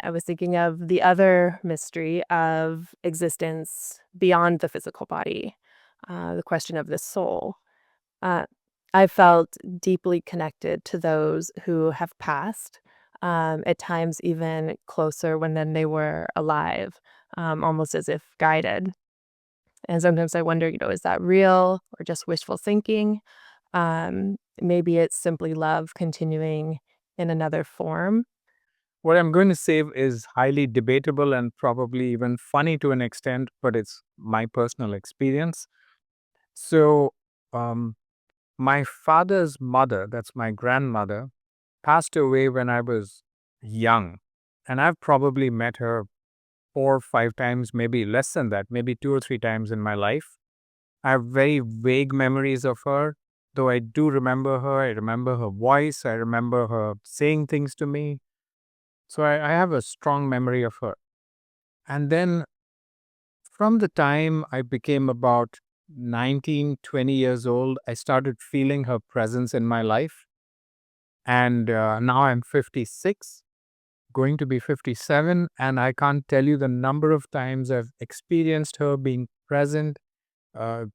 I was thinking of the other mystery of existence beyond the physical body, the question of the soul. Uh, I felt deeply connected to those who have passed, at times even closer when then they were alive, almost as if guided. And sometimes I wonder, is that real or just wishful thinking? Maybe it's simply love continuing in another form. What I'm going to say is highly debatable and probably even funny to an extent, but it's my personal experience. So, um, my father's mother, that's my grandmother, passed away when I was young. And I've probably met her 4 or 5 times, maybe less than that, maybe 2 or 3 times in my life. I have very vague memories of her, though I do remember her. I remember her voice. I remember her saying things to me. So I have a strong memory of her. And then from the time I became about 19, 20 years old, I started feeling her presence in my life. And now I'm 56, going to be 57. And I can't tell you the number of times I've experienced her being present, uh,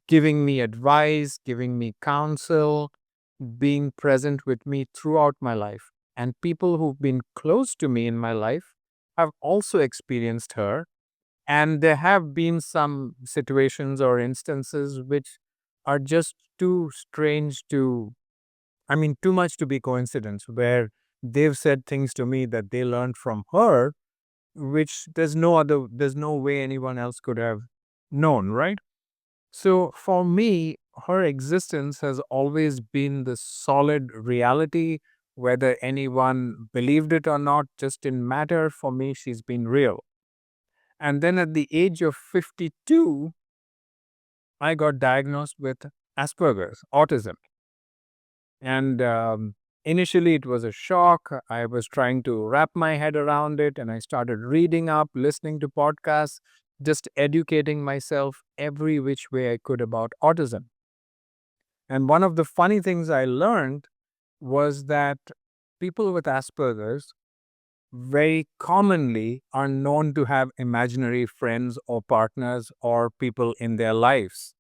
giving me advice, giving me counsel, being present with me throughout my life. And people who've been close to me in my life have also experienced her. And there have been some situations or instances which are just too strange to, too much to be coincidence, where they've said things to me that they learned from her, which there's no way anyone else could have known, right? So for me, her existence has always been the solid reality, whether anyone believed it or not, just in matter. For me, she's been real. And then at the age of 52, I got diagnosed with Asperger's, autism. And initially, it was a shock. I was trying to wrap my head around it, and I started reading up, listening to podcasts, just educating myself every which way I could about autism. And one of the funny things I learned was that people with Asperger's very commonly are known to have imaginary friends or partners or people in their lives.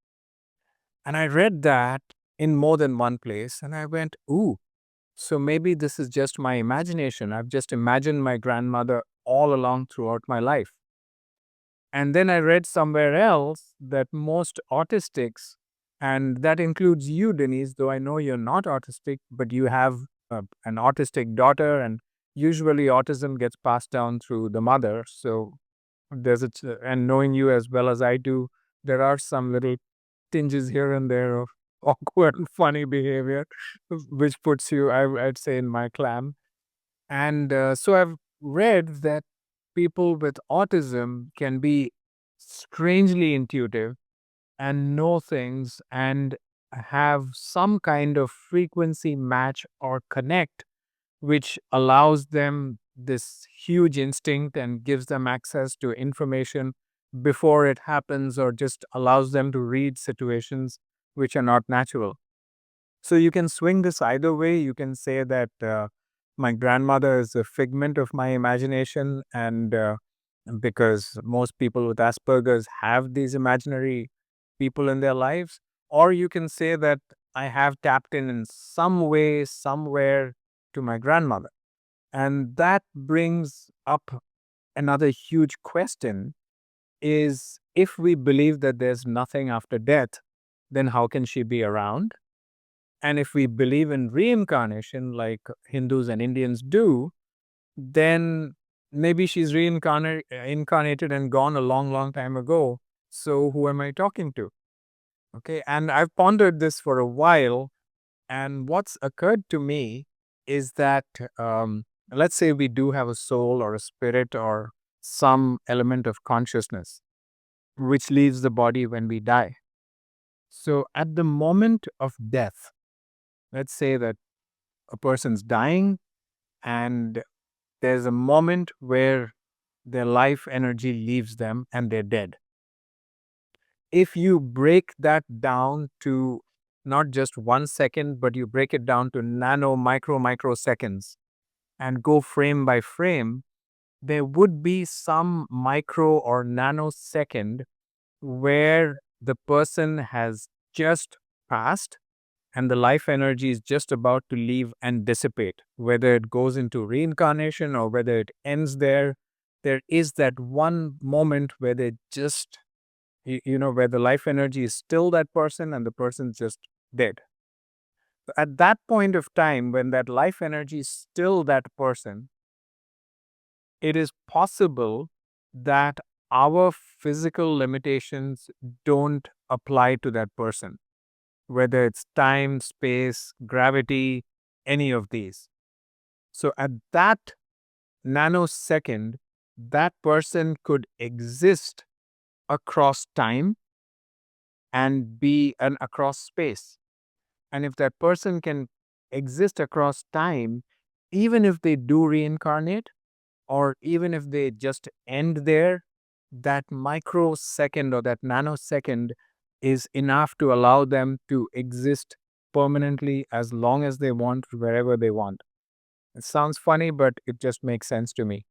And I read that in more than one place, and I went, ooh, so maybe this is just my imagination. I've just imagined my grandmother all along throughout my life. And then I read somewhere else that most autistics, and that includes you, Denise, though I know you're not autistic, but you have an autistic daughter, and usually autism gets passed down through the mother. So and knowing you as well as I do, there are some little tinges here and there of awkward and funny behavior, which puts you, I'd say, in my clan. And so I've read that people with autism can be strangely intuitive and know things and have some kind of frequency match or connect, which allows them this huge instinct and gives them access to information before it happens, or just allows them to read situations which are not natural. So you can swing this either way. You can say that my grandmother is a figment of my imagination, and because most people with Asperger's have these imaginary people in their lives, or you can say that I have tapped in some way, somewhere to my grandmother. And that brings up another huge question is, if we believe that there's nothing after death, then how can she be around? And if we believe in reincarnation, like Hindus and Indians do, then maybe she's incarnated and gone a long, long time ago. So who am I talking to? Okay. And I've pondered this for a while. And what's occurred to me is that, let's say we do have a soul or a spirit or some element of consciousness, which leaves the body when we die. So at the moment of death, let's say that a person's dying, and there's a moment where their life energy leaves them and they're dead. If you break that down to not just 1 second, but you break it down to nano, microseconds and go frame by frame, there would be some micro or nanosecond where the person has just passed and the life energy is just about to leave and dissipate, whether it goes into reincarnation or whether it ends there. There is that one moment where they just, where the life energy is still that person and the person's just dead. At that point of time, when that life energy is still that person, it is possible that our physical limitations don't apply to that person, whether it's time, space, gravity, any of these. So at that nanosecond, that person could exist across time and across space. And if that person can exist across time, even if they do reincarnate, or even if they just end there, that microsecond or that nanosecond is enough to allow them to exist permanently as long as they want, wherever they want. It sounds funny, but it just makes sense to me.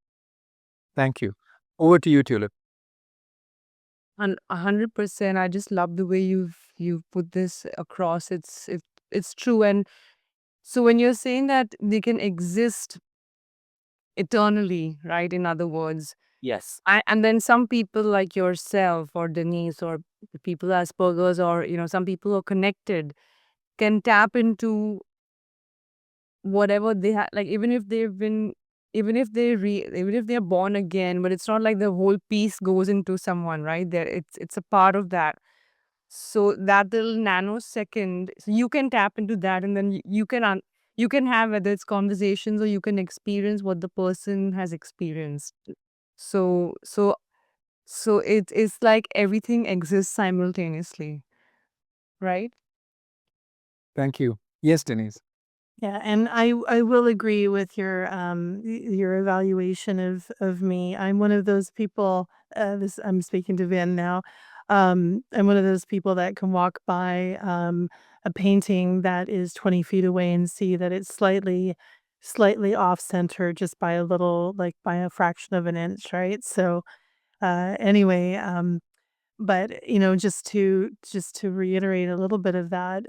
Thank you. Over to you, Tulip. And 100%, I just love the way you've put this across. It's true. And so when you're saying that they can exist eternally, right? In other words, Yes. and then some people like yourself or Denise or the people Asperger's or some people who are connected can tap into whatever they have, like even if they've been, even if they're born again, but it's not like the whole piece goes into someone, right? There, it's a part of that. So that little nanosecond, so you can tap into that, and then you can have, whether it's conversations or you can experience what the person has experienced. So so so it's like everything exists simultaneously, right? Thank you. Yes, Denise. Yeah, and I will agree with your evaluation of me. I'm one of those people. This I'm speaking to Vin now. I'm one of those people that can walk by a painting that is 20 feet away and see that it's slightly off center just by a little, like by a fraction of an inch, right? So anyway, but just to reiterate a little bit of that.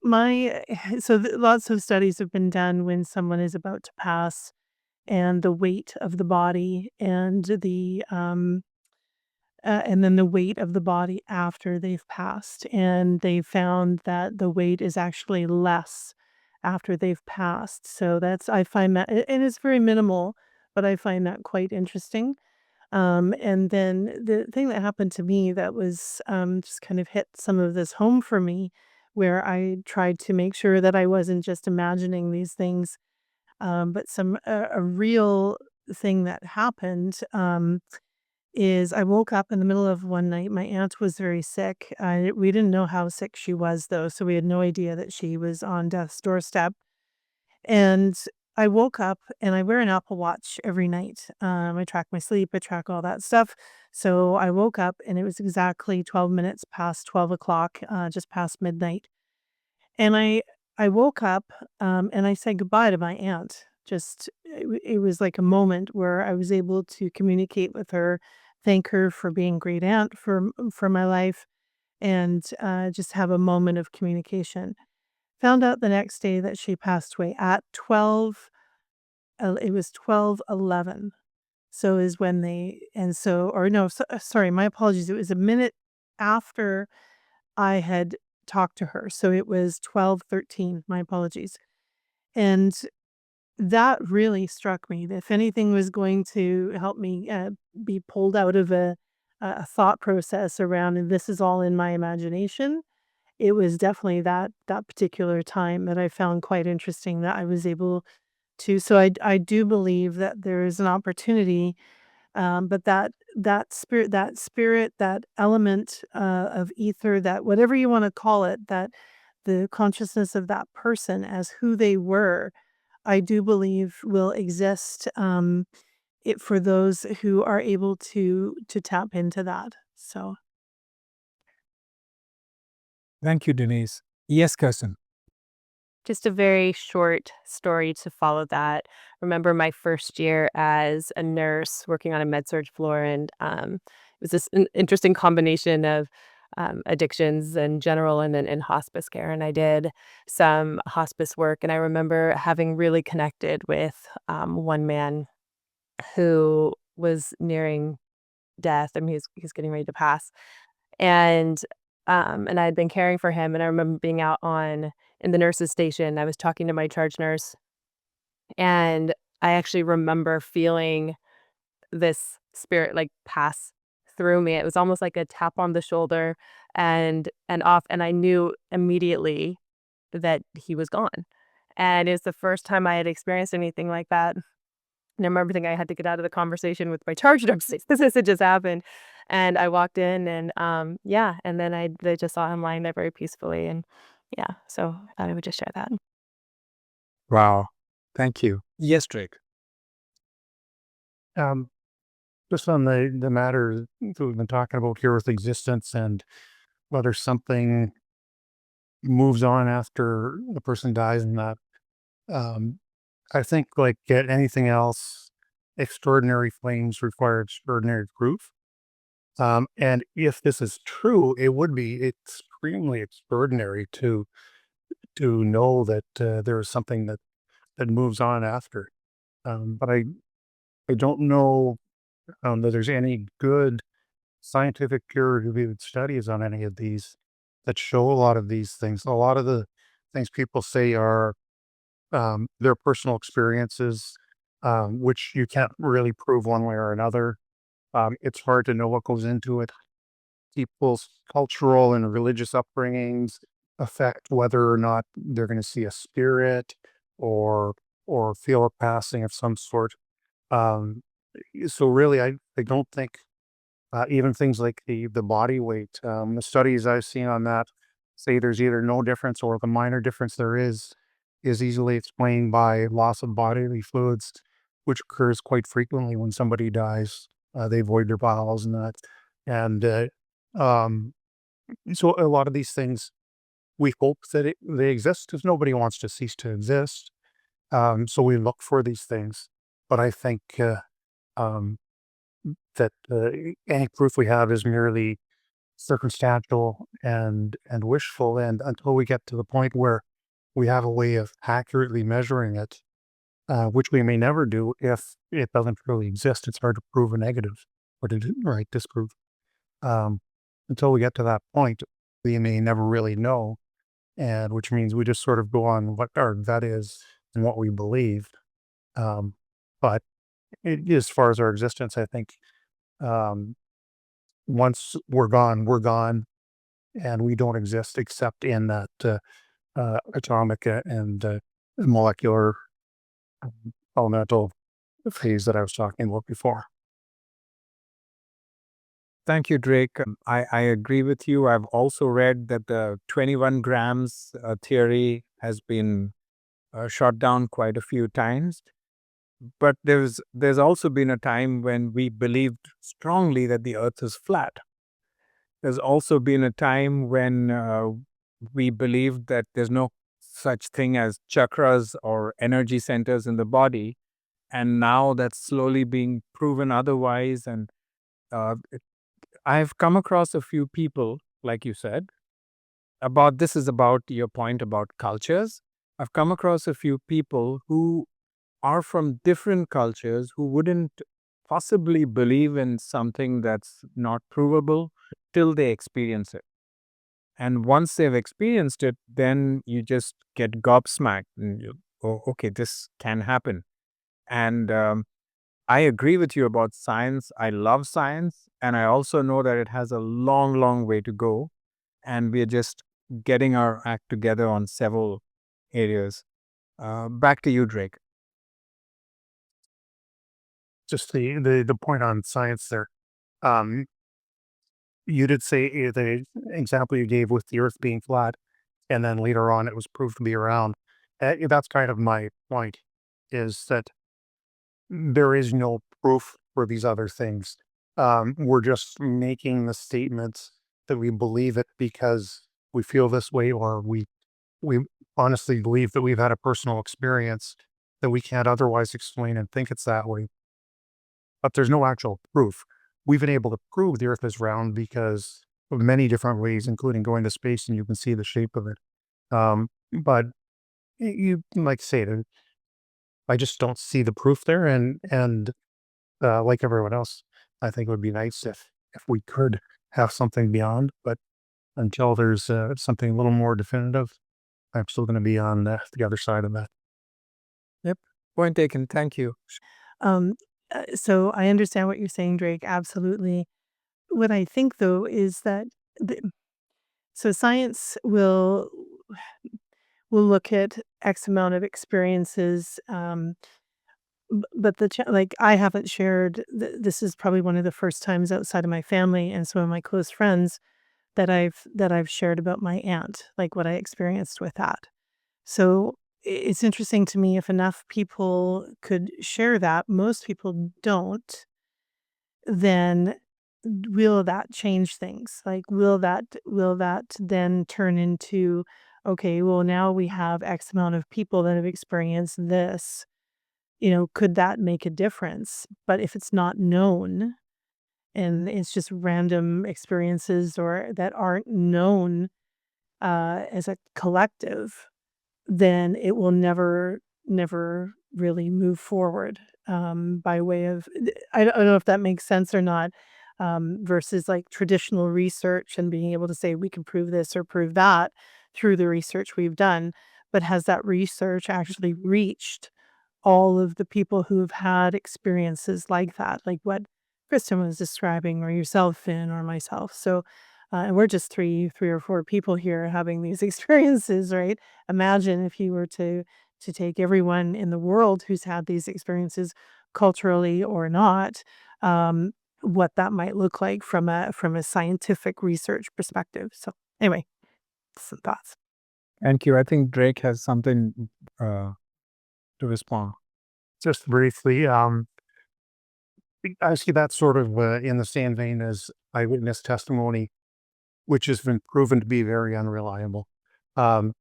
My lots of studies have been done when someone is about to pass, and the weight of the body and then the weight of the body after they've passed, and they found that the weight is actually less after they've passed. So that's I find that, and it's very minimal, but I find that quite interesting. And then the thing that happened to me that was just kind of hit some of this home for me, where I tried to make sure that I wasn't just imagining these things, but a real thing that happened is I woke up in the middle of one night. My aunt was very sick. We didn't know how sick she was, though, so we had no idea that she was on death's doorstep. And I woke up and I wear an Apple Watch every night. I track my sleep, I track all that stuff. So I woke up and it was exactly 12 minutes past 12 o'clock, just past midnight. And I woke up and I said goodbye to my aunt. It was like a moment where I was able to communicate with her, thank her for being great aunt for my life, and just have a moment of communication. Found out the next day that she passed away at 12, it was 12:11. So is when they and so or no, sorry, my apologies, it was a minute after I had talked to her, so it was 12:13, my apologies. And that really struck me, that if anything was going to help me, be pulled out of a thought process around, "And this is all in my imagination," it was definitely that particular time that I found quite interesting that I was able to so I do believe that there is an opportunity, but that spirit, that element, of ether, that whatever you wanna call it, that the consciousness of that person as who they were, I do believe will exist, it for those who are able to tap into that, so Thank you, Denise. Yes, cousin. Just a very short story to follow that. Remember my first year as a nurse working on a med-surg floor, and it was this interesting combination of addictions in general and then in hospice care. And I did some hospice work, and I remember having really connected with one man who was nearing death. I mean, he's getting ready to pass, and I had been caring for him, and I remember being out on in the nurses' station. I was talking to my charge nurse, and I actually remember feeling this spirit, like, pass through me. It was almost like a tap on the shoulder and off, and I knew immediately that he was gone. And it was the first time I had experienced anything like that. And I remember thinking I had to get out of the conversation with my charge nurse because this had just happened. And I walked in and, yeah, and then they just saw him lying there very peacefully, and yeah, so I thought I would just share that. Wow. Thank you. Yes, Drake. Just on the matter that we've been talking about here with existence and whether something moves on after the person dies and that, I think like anything else, extraordinary claims require extraordinary proof. And if this is true, it would be extremely extraordinary to know that there is something that moves on after. But I don't know that there's any good scientific peer-reviewed studies on any of these that show a lot of these things. A lot of the things people say are their personal experiences, which you can't really prove one way or another. It's hard to know what goes into it. People's cultural and religious upbringings affect whether or not they're going to see a spirit or feel a passing of some sort. Um, so really, I don't think even things like the body weight, the studies I've seen on that say there's either no difference or the minor difference there is easily explained by loss of bodily fluids, which occurs quite frequently when somebody dies. They void their bowels and that. And um, so a lot of these things, we hope that they exist because nobody wants to cease to exist. So we look for these things. But I think um, that any proof we have is merely circumstantial and wishful. And until we get to the point where we have a way of accurately measuring it, which we may never do if it doesn't really exist, it's hard to prove a negative or to disprove. Um, until we get to that point, we may never really know, and which means we just sort of go on what our gut is and what we believe. Um, but as far as our existence, I think um, once we're gone, and we don't exist except in that atomic and molecular elemental phase that I was talking about before. Thank you, Drake. I agree with you. I've also read that the 21 grams theory has been shot down quite a few times. But there's also been a time when we believed strongly that the earth is flat. There's also been a time when we believed that there's no such thing as chakras or energy centers in the body. And now that's slowly being proven otherwise. And uh, I've come across a few people, like you said, this is about your point about cultures. I've come across a few people who are from different cultures who wouldn't possibly believe in something that's not provable till they experience it. And once they've experienced it, then you just get gobsmacked and you, oh, okay, this can happen. And I agree with you about science. I love science. And I also know that it has a long, long way to go. And we're just getting our act together on several areas. Back to you, Drake. Just the point on science there. You did say the example you gave with the Earth being flat, and then later on it was proved to be around. That's kind of my point, is that there is no proof for these other things. We're just making the statements that we believe it because we feel this way, or we honestly believe that we've had a personal experience that we can't otherwise explain and think it's that way. But there's no actual proof. We've been able to prove the Earth is round because of many different ways, including going to space and you can see the shape of it. But you like say it, I just don't see the proof there. And like everyone else, I think it would be nice if we could have something beyond. But until there's something a little more definitive, I'm still going to be on the other side of that. Yep. Point taken. Thank you. So I understand what you're saying, Drake. Absolutely. What I think, though, is that so science will look at X amount of experiences, but like I haven't shared. This is probably one of the first times outside of my family and some of my close friends that I've shared about my aunt, like what I experienced with that. So it's interesting to me if enough people could share that. Most people don't. Then will that change things? Like, will that then turn into, okay, well, now we have X amount of people that have experienced this, could that make a difference? But if it's not known and it's just random experiences or that aren't known as a collective, then it will never really move forward, by way of I don't know if that makes sense or not, versus, like, traditional research and being able to say, "We can prove this or prove that through the research we've done," but has that research actually reached all of the people who have had experiences like that, like what Kristen was describing or yourself, Finn, or myself. So, and we're just three or four people here having these experiences, right? Imagine if you were to take everyone in the world who's had these experiences, culturally or not, what that might look like from a scientific research perspective. So, anyway, some thoughts. Thank you. I think Drake has something to respond. Just briefly, I see that sort of in the same vein as eyewitness testimony, which has been proven to be very unreliable.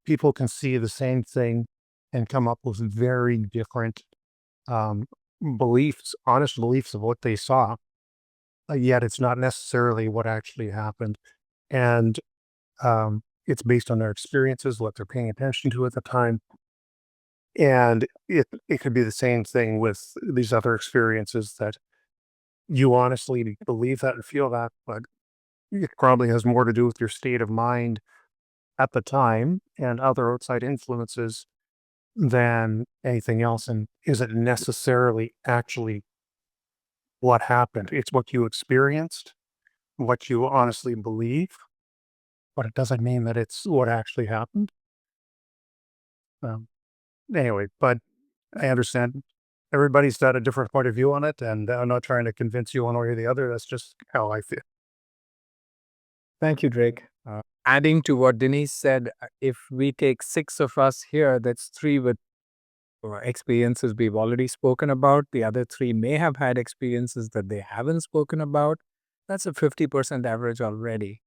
People can see the same thing and come up with very different um, beliefs, honest beliefs of what they saw, yet it's not necessarily what actually happened. And it's based on their experiences, what they're paying attention to at the time. And it could be the same thing with these other experiences that you honestly believe that and feel that, but it probably has more to do with your state of mind at the time and other outside influences than anything else, and isn't necessarily actually what happened. It's what you experienced, what you honestly believe, but it doesn't mean that it's what actually happened. Um, anyway, but I understand everybody's got a different point of view on it, and I'm not trying to convince you one way or the other. That's just how I feel. Thank you, Drake. Adding to what Denise said, if we take 6 of us here, that's 3 with experiences we've already spoken about. The other 3 may have had experiences that they haven't spoken about. That's a 50% average already.